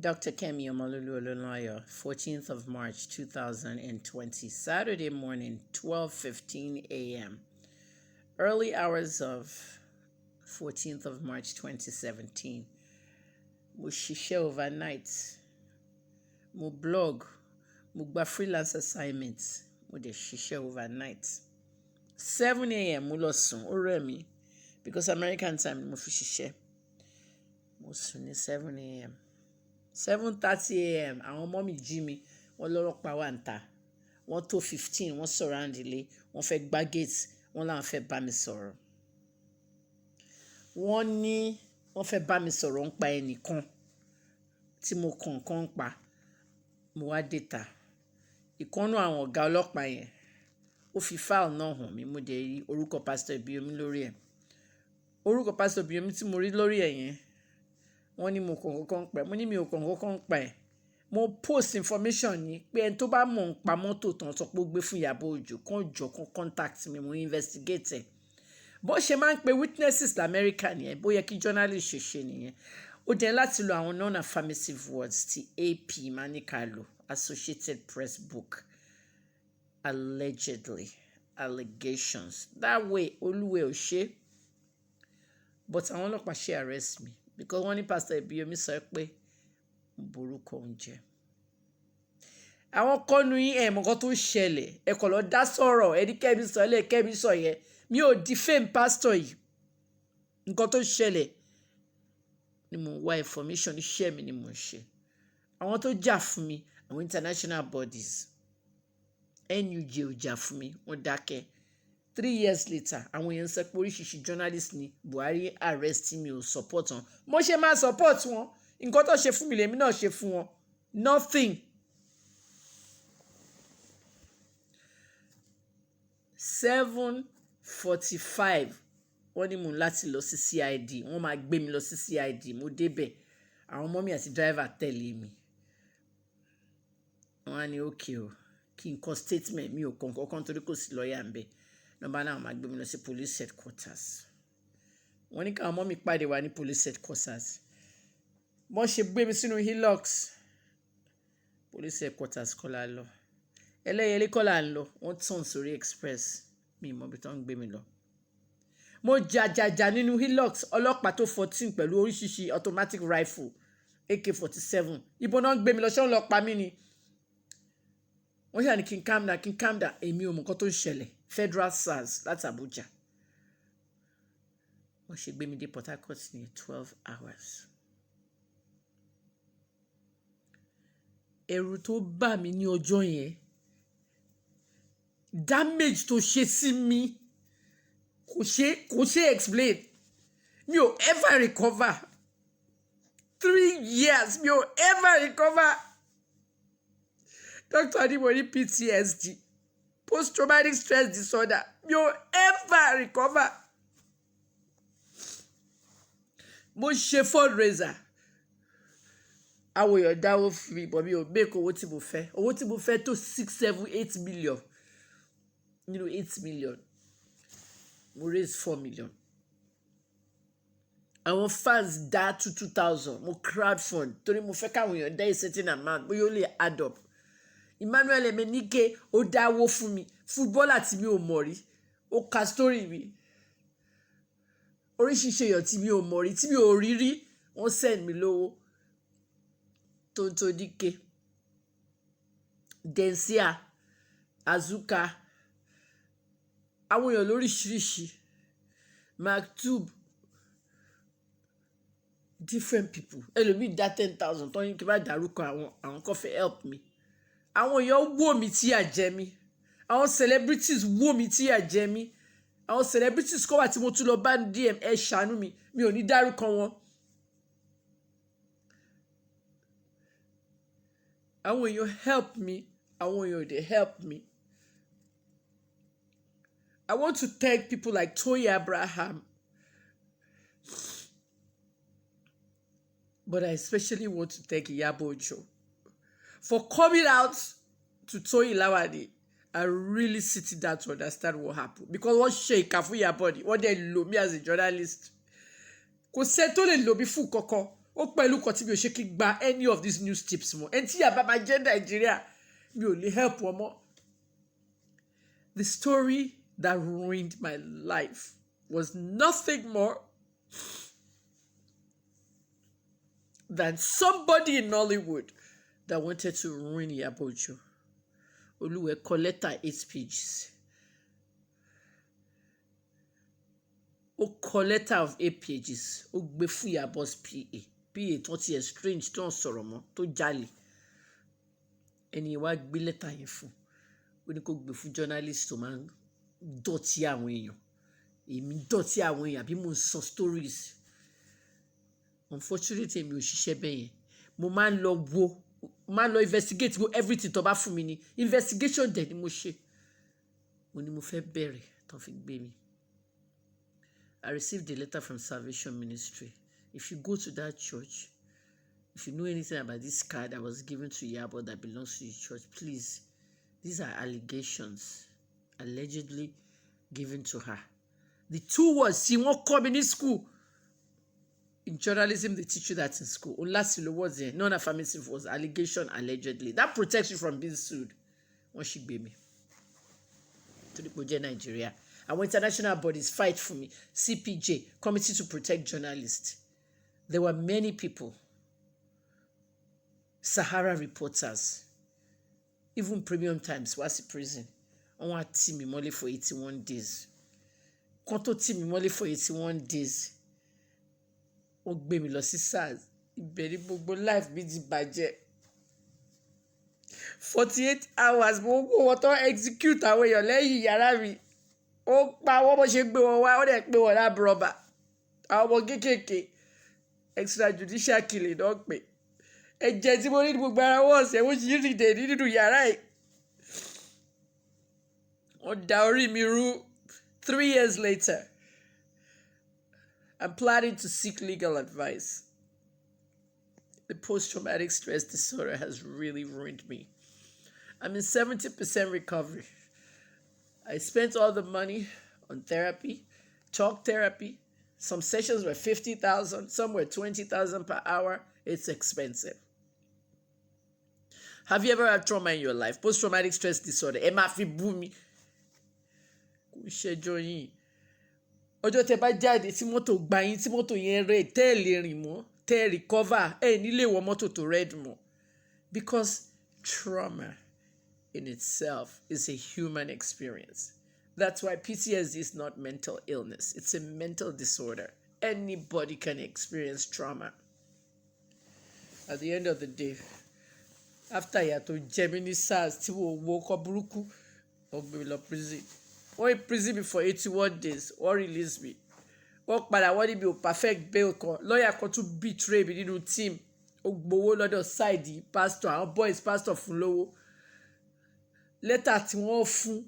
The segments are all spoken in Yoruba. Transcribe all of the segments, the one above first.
Dr. Kemi Olunloyo, 14th of March 2020, Saturday morning, 12:15 a.m. Early hours of 14th of March 2017. Mo ṣiṣẹ́ overnight. Mo blog. Mo gba freelance assignments. Mo dẹ̀ ṣiṣẹ́ overnight. 7 a.m. mo lọ sùn, ó rẹ̀ mí because American time mo fi ṣiṣẹ́. Mo sùn ní 7 a.m. 7:30 a.m. àwọn ọmọ mi jí mi, wọ́n lọ́lọ́pàá wà níta. Wọ́n tó 15, wọ́n surround ilé, wọ́n fẹ́ gbá gate, wọ́n láwọn fẹ́ bá mi sọ̀rọ̀. Wọ́n ní wọ́n fẹ́ bá mi sọ̀rọ̀ nípa ẹnìkan tí mo kọ̀ọ̀kan pa. Mo wá déta. Ìkànnù àwọn ọ̀gá ọlọ́pàá yẹn, ó fi file náà hàn mí, mo dẹ̀ rí orúkọ Pastor Ibiyomi lórí ẹ̀. Orúkọ Pastor Ibiyomi tí mo rí lórí ẹ̀ yẹn, wọ́n ní mo kọ̀ọ̀kan pa ẹ̀. Mo ní mi ò kọ̀ọ̀kan pa ẹ̀. Mo post information ní pé ẹni tó bá mọ̀ ń pa mọ́tò tán sọ pé ó gbé fún Ìyábọ̀ Òjó kàn jọ kàn contact mi, mo investigate ẹ̀. Bó ṣe máa ń pe witnesses l'America nìyẹn, bó yẹ kí journalist ṣe nìyẹn. Ó jẹ́ láti lo àwọn non-affirmative words tí AP máa ní ká lò, Associated Press book, allegedly, allegations. That way, Olúwe ò ṣe. But àwọn ọlọ́pàá ṣe arrest me because wọ́n ní Pastor Ibiyomi sọ pé mo borúkọ oúnjẹ. Àwọn kọ́nu yín ẹ̀ mọ̀ nǹkan tó ṣẹlẹ̀, ẹ kọ̀ lọ dá sọ̀rọ̀, ẹni Kẹ́mi sọ lẹ̀, Kẹ́mi sọ yẹn. Mi ò defame pastor yìí. Nǹkan tó ṣẹlẹ̀ ni mo wá information, iṣẹ́ mi ni mo ṣe. Àwọn tó jà fún mi, àwọn international bodies, NUJ ò jà fún mi, wọ́n dákẹ́. 3 years later, àwọn èèyàn sọ pé oríṣiríṣi journalist ni Buhari arrest mi ò support wọn. Mo ṣe máa support wọn. Nǹkan tó ṣe fún mi lèmi náà ṣe fún wọn. Nothing. 7:45 wọ́n ní mo láti lọ sí CID. Wọ́n máa gbé mi lọ sí CID. Mo débẹ̀. Àwọn ọmọ mi àti driver tẹ̀lé mi. Wọ́n á ní okay o, kí n kọ statement mi ò kọ̀ọ̀kan torí kò sí lọ́ọ̀yà ń bẹ̀. Nọ́mbà náà máa gbé mi lọ sí police headquarters. Wọ́n ní káwọn ọmọ mi pàdé wa ní police headquarters. Wọ́n ṣe gbé mi sínú Hilux. Police headquarters kọ́ la lọ. Ẹlẹ́yẹlé kọ́ la ń lọ. Wọ́n tàn sórí express. Mi mọ̀ bí tó ń gbé mi lọ. Mo jàjàjà nínú Hilux, ọlọ́pàá tó 14 pẹ̀lú oríṣiríṣi automatic rifle, AK-47. Ibo náà ń gbé mi lọ, ṣé wọ́n lọ pa mí ni? Wọ́n ṣàní kí n calm down, kí n calm down. Èmi ò mọ̀ nǹkan tó ń ṣẹlẹ̀. Federal SARS láti Abuja. Wọ́n ṣe gbé mi dé Port Harcourt ní 12 hours. Ẹ̀rù tó bà mí ní ọjọ́ yẹn, damage tó ṣe sí mi, kò ṣe explain. Mi ò ever recover. 3 years, mi ò ever recover. Dr. Adimoni PTSD, post-traumatic stress disorder. Mi ò ever recover. Mo ṣe fundraiser. Àwọn èèyàn dáwó fún mi, but mi ò make owó tí mo fẹ́. Owó tí mo fẹ́ tó 6, 7, 8 million. 8 million. Mo raise 4 million. Àwọn fans dá 2,000. Mo crowdfund torí mo fẹ́ káwọn èèyàn dá a certain amount, bóyá ó lè add up. Emmanuel Emenike ó dáwó fún mi. Footballer tí mi ò mọ̀ rí. Ó ka story mi. Oríṣiríṣi èèyàn tí mi ò mọ̀ rí, tí mi ò rí rí, wọ́n send mi lówó. Tonto Dike, Densia, Azuka, àwọn èèyàn lóríṣiríṣi, Maktub, different people. Ẹlòmíì dá 10,000 tó ní kí n bá dárúkọ àwọn kan fẹ́ help me. Àwọn èèyàn wò mí tí à jẹ mí. Àwọn celebrities wò mí tí à jẹ mí. Àwọn celebrities kọ́ wà tí mo tún lọ bá DM, ẹ ṣàánú mi. Mi ò ní dárúkọ wọn. Àwọn èèyàn help me. Àwọn èèyàn they help me. I want to thank people like Toyi Abraham. But I especially want to thank Ìyábọ̀ Òjó for coming out to Toyi Lawani and really sitting down to understand what happened. Because wọ́n ṣe ìkà fún Ìyábọ̀ ni, wọ́n dẹ̀ lò mí as a journalist. Kò sẹ́ tó lè lò mí fún kankan. ó pẹ̀lú kan tí mi ò ṣe kí gba any of these news tips mọ́ ẹni tí yàrá máa jẹ́ Nàìjíríà mi ò lè help wọn mọ́. The story that ruined my life was nothing more than somebody in Hollywood that wanted to ruin Iyabo Ojo. Olúwẹ̀ kọ lẹ́tà 8 pages. Ó kọ lẹ́tà of 8 pages. Ó gbé fún Iyabo's PA. PA tó ti ẹ̀ strange tó ń sọ̀rọ̀ mọ́ tó jalè. Ẹni wá gbé lẹ́tà yẹn fún. Ó ní kó gbé fún journalist tó máa ń dọ̀tí àwọn èèyàn. Èmi dọ̀tí àwọn èèyàn bí mo ń sọ stories. Unfortunately èmi ò ṣiṣẹ́ bẹ́ẹ̀ yẹn. Mo máa ń lọ investigate go everything tó bá fún mi ní investigation dẹ̀ ni mo ṣe. Mo ní mo fẹ́ bẹ̀rẹ̀ tó fi gbé mi. I received a letter from Salvation Ministry. If you go to that church, if you know anything about this card that was given to Iyabo that belongs to the church, please, these are allegations allegedly given to her. The 2 words, she won't come in school. In journalism, they teach you that in school. Unless the words there, non-affirmative was allegation allegedly. That protects you from being sued. Wọ́n ṣì gbé mi to the project Nigeria. Our international bodies fight for me. CPJ, Committee to Protect Journalists. There were many people, Sahara reporters, even Premium Times was in prison. Wọ́n wá tì mí mọ́lé for 81 days. Kan tó tì mí mọ́lé for 81 days. Wọ́n gbé mi lọ sí SARS. Ibẹ̀ ni gbogbo life mi ti bàjẹ́. 48 hours mo wò wọ́n tó execute àwọn èèyàn lẹ́yìn yàrá mi. Ó pa wọ́n bó ṣe gbé wọn wá, ó dẹ̀ pé wọ́n láàbù rọ́bà. Àwọn ọmọ kéékèèké extrajudicial killing náà pé. Ẹ̀jẹ̀ tí mo ní gbogbo ara wọ́n ọ̀sẹ̀ wọ́n ṣì rí dè nínú yàrá yìí. Wọ́n da orí mi rú. 3 years later, I'm planning to seek legal advice. The post-traumatic stress disorder has really ruined me. I'm in 70% recovery. I spent all the money on therapy, talk therapy. Some sessions were 50,000, some were 20,000 per hour. It's expensive. Have you ever had trauma in your life? Post-traumatic stress disorder. Ẹ máa fi bú mi. Kò ṣẹjọ́ yín. Ọjọ́ tẹ́ bá jáde tí mọ́tò gbá yín tí mọ́tò yẹn red tẹ́ ẹ lè rìn mọ́ tẹ́ ẹ recover ẹ nílé wọ mọ́tò tó red mọ́. Because trauma in itself is a human experience. That's why PTSD is not mental illness. It's a mental disorder. Anybody can experience trauma. At the end of the day, after yàtọ̀ Gemini SARS tí wọ́n wọ ọkọ̀ burúkú, wọ́n gbé mi lọ prison. Wọ́n in prison me for 81 days. Wọ́n release me. Wọ́n padà wọ́n ní mi ò perfect bail kan. Lawyer kan tún betray mi nínú team. Ó gbowó lọ́dọ̀ side pastor. Àwọn boys pastor fún lówó. Lẹ́tà tí wọ́n fún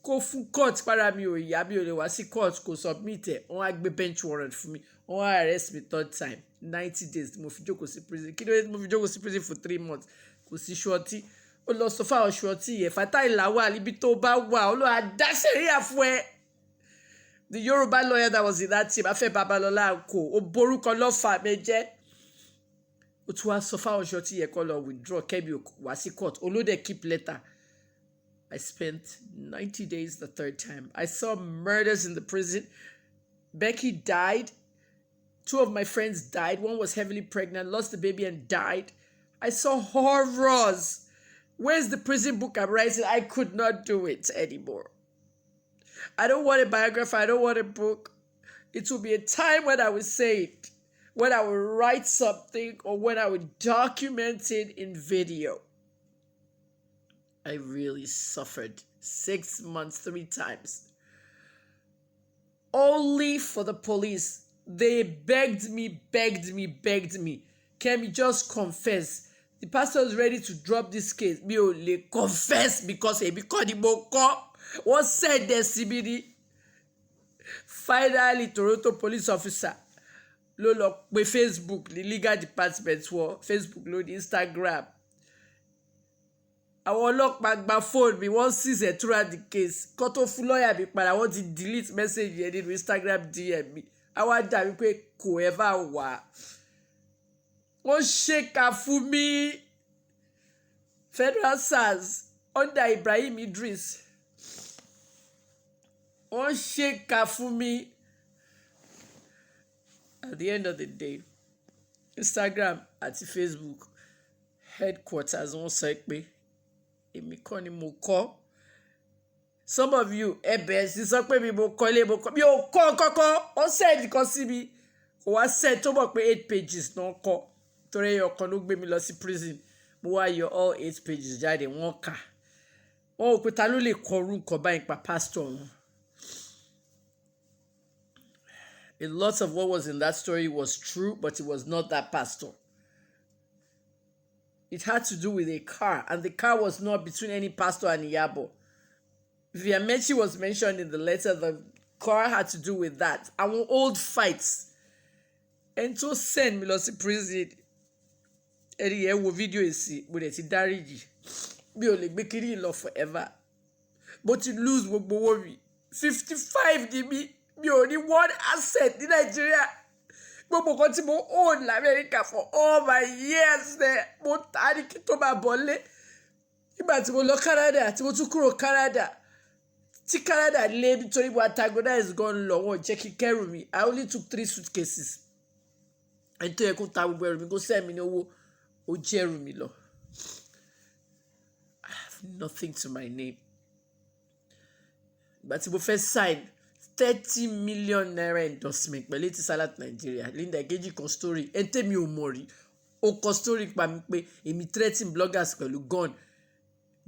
kó fún court para mi ò yá mi ò lè wá sí court kò submit ẹ̀. Wọ́n á gbé bench warrant fún mi. Wọ́n á arrest me 3rd time. 90 days mo fi jókòó sí prison. Kí ló dé mo fi jókòó sí prison for 3 months? Kò sí ṣọ́ọ̀tì. Ó lọ sọ fáwọn ṣọ́ọ̀tì yẹn. Fatai Lawal níbi tó bá wà. Ó lọ àdá sẹ́ríà fún ẹ. The Yoruba lawyer that was in that team, Afe Babalola Ko, ó borúkọ lọ́fà méjẹ́. Ó tún wá sọ fáwọn ṣọ́ọ̀tì yẹn kó lọ withdraw Kemi wá sí court. Olóde keep letter. I spent 90 days the 3rd time. I saw murders in the prison. Becky died. 2 of my friends died. One was heavily pregnant, lost the baby and died. I saw horrors. Where's the prison book I'm writing? I could not do it anymore. I don't want a biography. I don't want a book. It will be a time when I will say it, when I will write something, or when I will document it in video. I really suffered 6 months, 3 times. Only for the police. They begged me. Kemi, just confess. The pastor is ready to drop this case. Mi ò lè confess because èmi kọ́ ni mo kọ́. Wọ́n said there CBD. Finally, Toronto police officer ló lọ pe Facebook ní legal department wọ Facebook ló ní Instagram. Àwọn ọlọ́pàá gba phone mi wọ́n seize throughout the case. Kó tó fún lawyer mi padà wọ́n ti delete message yẹn nínú Instagram DM mi. Àwa dàbí pé kò ever wà. Wọ́n ṣèkà fún mi. Federal SARS under Ibrahim Idris. Wọ́n ṣèkà fún mi. At the end of the day, Instagram àti Facebook headquarters wọ́n sọ pé èmi kọ́ ni mo kọ́. Some of you bẹ̀rẹ̀ sí sọ pé mi mo kọ́lé mo kọ́. Mi ò kọ́ kọ́kọ́. Wọ́n send kan sí mi. Kò wá send tó mọ̀ pé 8 pages náà kọ́. Torí ẹyọ kan ló gbé mi lọ sí prison. Mo wá yọ all 8 pages jáde wọ́n kà. Wọ́n ò pé ta ló lè kọrú nǹkan báyìí pa pastor wọn. A lot of what was in that story was true, but it was not that pastor. It had to do with a car, and the car was not between any pastor and Iyabo. Viamechi was mentioned in the letter. The car had to do with that. Our old fights. And so send me to prison. Ẹ̀rí ẹ̀ wo fídíò èsì mo dẹ̀ ti dáríjì. Mi ò lè gbé kiri lọ forever. Mo ti lose gbogbo owó mi. 55 ni mi ò ní one asset ní Nàìjíríà. Gbogbo kan tí mo own l'Amẹ́ríkà for all my years there. Mo tà ní kí tó máa bọ́lé. Nígbà tí mo lọ Canada tí mo tún kúrò Canada. Tí Canada lé nítorí mo antagonize gan lọ wọ́n jẹ́ kí kẹ́rù mi. I only took 3 suitcases. Ẹni tó yẹ kó ta gbogbo ẹrù mi kó send mi ní owó. Ó jẹ́rù mi lọ. I have nothing to my name. But tí mo fẹ́ sign 30 million naira endorsement pẹ̀lú Etisalat Nigeria. Linda Ikeji kan story. Ente mi ò mọ̀ rí. Ó kọ story pa mi pé èmi threatening bloggers pẹ̀lú gun.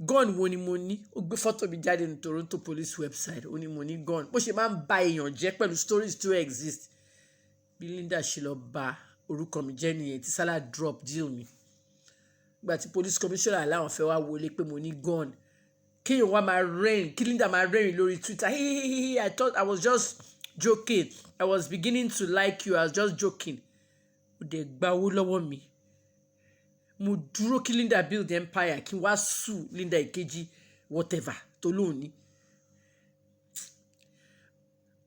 Gun wo ni mo ní? Ó gbé photo mi jáde ní Toronto police website. Ó ní mo ní gun. Bó ṣe máa ń ba èèyàn jẹ́ pẹ̀lú stories to exist. Bí Linda ṣe lọ ba orúkọ mi jẹ́ nìyẹn. Etisalat drop deal mi. Ìgbà tí police commissioner láwọn fẹ́ wá wọlé pé mo ní gun. Kéèyàn wá máa rẹ́rìn. Kí Linda máa rẹ́rìn lórí Twitter. Hey, I thought I was just joking. I was beginning to like you. I was just joking. Ó dẹ̀ gba owó lọ́wọ́ mi. Mo dúró kí Linda build empire kí n wá sue Linda Ikeji whatever tó lóun ní.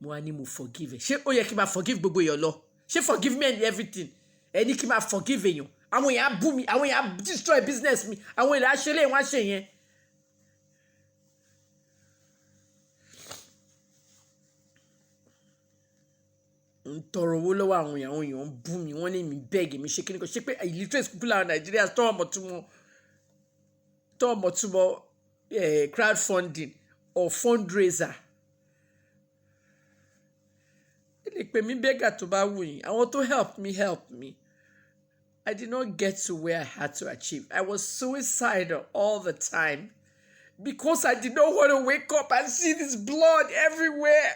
Mo wá ní mo forgive. Ṣé ó yẹ kí n máa forgive gbogbo èèyàn lọ? Ṣé forgive me and everything? Ẹni kí n máa forgive èèyàn. Àwọn èèyàn bú mi. Àwọn èèyàn destroy business mi. Àwọn èèyàn aṣẹ́lẹ̀ wọ́n á ṣe yẹn. Ń tọrọ owó lọ́wọ́ àwọn èèyàn ń bú mi. Wọ́n ní mi beg mi ṣe kí ni kò ṣe pé illiterate people láwọn Nigeria tó ọmọ túmọ̀ crowdfunding or fundraiser. Ẹ lè pè mí beggar tó bá wù yín. Àwọn tó help me. I did not get to where I had to achieve. I was suicidal all the time because I did not want to wake up and see this blood everywhere.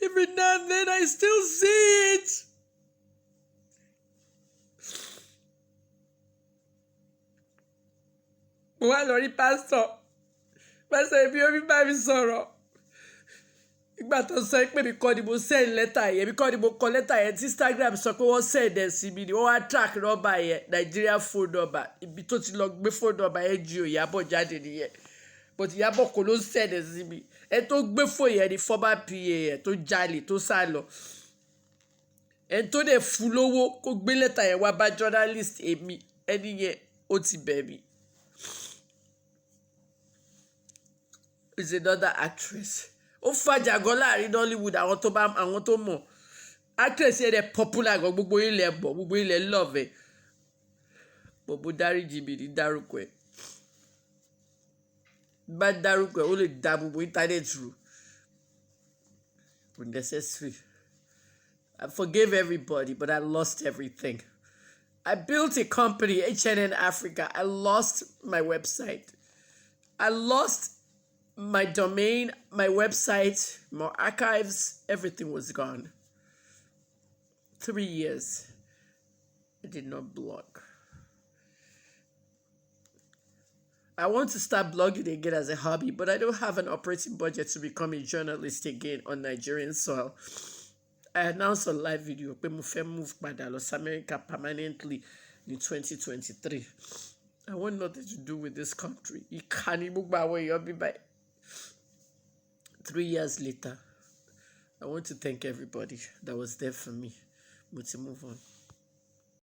Every now and then I still see it. Mo wá lọ rí pastor ibi omi bá mi sọ̀rọ̀. Ìgbà tó sọ pé mi kọ́ ni mo send letter yẹn, mi kọ́ ni mo kọ letter yẹn tí Instagram sọ pé wọ́n send ẹ̀ sí mi ni wọ́n wá track number yẹn Nigeria phone number ibi tó ti lọ gbé phone number yẹn jí o Ìyábọ̀ jáde nìyẹn. But Ìyábọ̀ kò ló send ẹ̀ sí mi. Ẹ tó gbé phone yẹn ni former PA ẹ̀ tó jalè tó sá lọ. Ẹ tó dẹ̀ fún lówó kó gbé letter yẹn wá bá journalist èmi ẹni yẹn ó ti bẹ̀ mí. Is another actress. Ó fàjà gan láàrin Nollywood àwọn tó mọ̀. Actress yẹn dẹ̀ popular gan gbogbo ilẹ̀ bọ̀ gbogbo ilẹ̀ love ẹ̀. Bọ̀bọ̀ dáríjì mi ní dárúkọ ẹ̀. Bá dárúkọ ẹ̀ ó lè da gbogbo internet rú. Unnecessary. I forgave everybody but I lost everything. I built a company, HNN Africa. I lost my website. I lost my domain, my website, my archives, everything was gone. 3 years. I did not blog. I want to start blogging again as a hobby, but I don't have an operating budget to become a journalist again on Nigerian soil. I announced a live video pé mo fẹ́ move padà lọ sí America permanently in 2023. I want nothing to do with this country. Ìkànnì gbogbo àwọn èèyàn bí báyìí. 3 years later, I want to thank everybody that was there for me. But to move on.